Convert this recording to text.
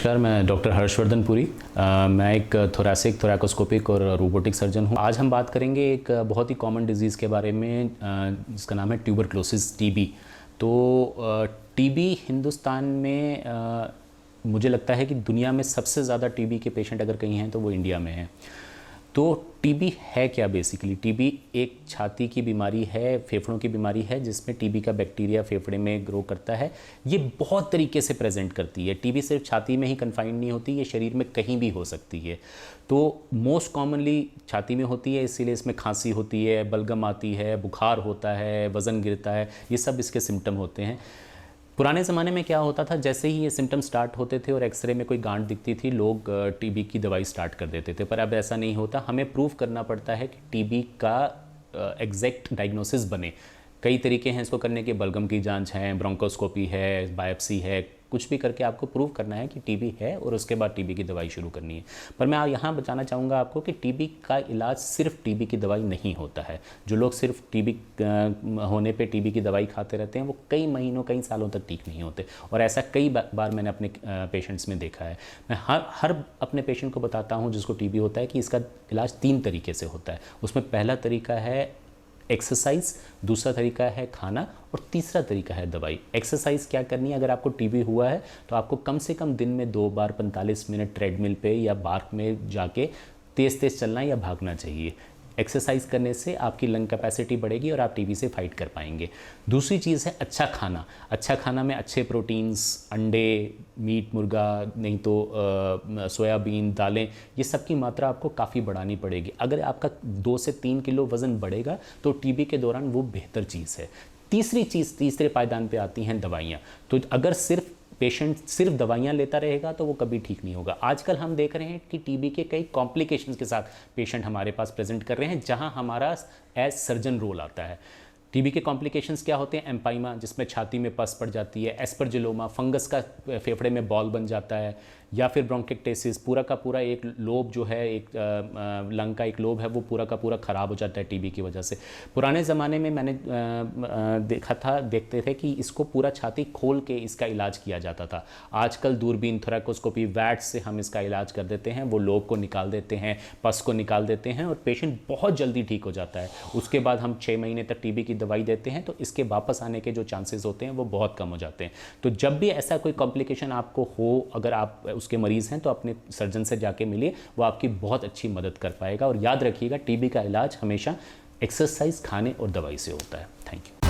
नमस्कार, मैं डॉक्टर हर्षवर्धन पुरी। मैं एक थोरैसिक, थोरैकोस्कोपिक और रोबोटिक सर्जन हूँ। आज हम बात करेंगे एक बहुत ही कॉमन डिजीज़ के बारे में, जिसका नाम है ट्यूबरक्लोसिस, टीबी। तो टीबी हिंदुस्तान में मुझे लगता है कि दुनिया में सबसे ज़्यादा टीबी के पेशेंट अगर कहीं हैं तो वो इंडिया में हैं। तो टीबी है क्या? बेसिकली टीबी एक छाती की बीमारी है, फेफड़ों की बीमारी है, जिसमें टीबी का बैक्टीरिया फेफड़े में ग्रो करता है। ये बहुत तरीके से प्रेजेंट करती है। टीबी सिर्फ छाती में ही कन्फाइंड नहीं होती, ये शरीर में कहीं भी हो सकती है। तो मोस्ट कॉमनली छाती में होती है, इसीलिए इसमें खांसी होती है, बलगम आती है, बुखार होता है, वज़न गिरता है, ये सब इसके सिम्टम होते हैं। पुराने ज़माने में क्या होता था, जैसे ही ये सिम्टम स्टार्ट होते थे और एक्सरे में कोई गांठ दिखती थी, लोग टीबी की दवाई स्टार्ट कर देते थे। पर अब ऐसा नहीं होता। हमें प्रूव करना पड़ता है कि टीबी का एग्जैक्ट डायग्नोसिस बने। कई तरीके हैं इसको करने के। बलगम की जांच है, ब्रोंकोस्कोपी है, बायोप्सी है, कुछ भी करके आपको प्रूव करना है कि टीबी है और उसके बाद टीबी की दवाई शुरू करनी है। पर मैं यहाँ बताना चाहूँगा आपको कि टीबी का इलाज सिर्फ टीबी की दवाई नहीं होता है। जो लोग सिर्फ टीबी होने पे टीबी की दवाई खाते रहते हैं, वो कई महीनों, कई सालों तक ठीक नहीं होते। और ऐसा कई बार मैंने अपने पेशेंट्स में देखा है। मैं हर अपने पेशेंट को बताता हूँ जिसको टीबी होता है कि इसका इलाज 3 तरीके से होता है। उसमें पहला तरीका है एक्सरसाइज, दूसरा तरीका है खाना और तीसरा तरीका है दवाई। एक्सरसाइज क्या करनी है? अगर आपको टीबी हुआ है तो आपको कम से कम दिन में 2 बार 45 मिनट ट्रेडमिल पे या पार्क में जाके तेज़ तेज़ चलना या भागना चाहिए। एक्सरसाइज करने से आपकी लंग कैपेसिटी बढ़ेगी और आप टीबी से फाइट कर पाएंगे। दूसरी चीज़ है अच्छा खाना। अच्छा खाना में अच्छे प्रोटीन्स, अंडे, मीट, मुर्गा, नहीं तो सोयाबीन, दालें, ये सब की मात्रा आपको काफ़ी बढ़ानी पड़ेगी। अगर आपका 2 से 3 किलो वज़न बढ़ेगा तो टीबी के दौरान वो बेहतर चीज़ है। तीसरे पायदान पे आती हैं दवाइयाँ। तो अगर सिर्फ पेशेंट सिर्फ दवाइयाँ लेता रहेगा तो वो कभी ठीक नहीं होगा। आजकल हम देख रहे हैं कि टीबी के कई कॉम्प्लिकेशंस के साथ पेशेंट हमारे पास प्रेजेंट कर रहे हैं, जहां हमारा एज सर्जन रोल आता है। टीबी के कॉम्प्लिकेशंस क्या होते हैं? एम्पाइमा, जिसमें छाती में पस पड़ जाती है, एस्परजिलोमा, फंगस का फेफड़े में बॉल बन जाता है, या फिर ब्रोंकेक्टेसिस, पूरा का पूरा एक लोब जो है, एक लंग का एक लोब है, वो पूरा का पूरा ख़राब हो जाता है टीबी की वजह से। पुराने ज़माने में मैंने देखते थे कि इसको पूरा छाती खोल के इसका इलाज किया जाता था। आजकल दूरबीन, थोरैकोस्कोपी, वैट से हम इसका इलाज कर देते हैं। वो लोब को निकाल देते हैं, पस को निकाल देते हैं और पेशेंट बहुत जल्दी ठीक हो जाता है। उसके बाद हम 6 महीने तक टीबी की दवाई देते हैं, तो इसके वापस आने के जो चांसेस होते हैं वो बहुत कम हो जाते हैं। तो जब भी ऐसा कोई कॉम्प्लिकेशन आपको हो, अगर आप उसके मरीज़ हैं, तो अपने सर्जन से जाके मिलिए, वो आपकी बहुत अच्छी मदद कर पाएगा। और याद रखिएगा, टीबी का इलाज हमेशा एक्सरसाइज, खाने और दवाई से होता है। Thank you.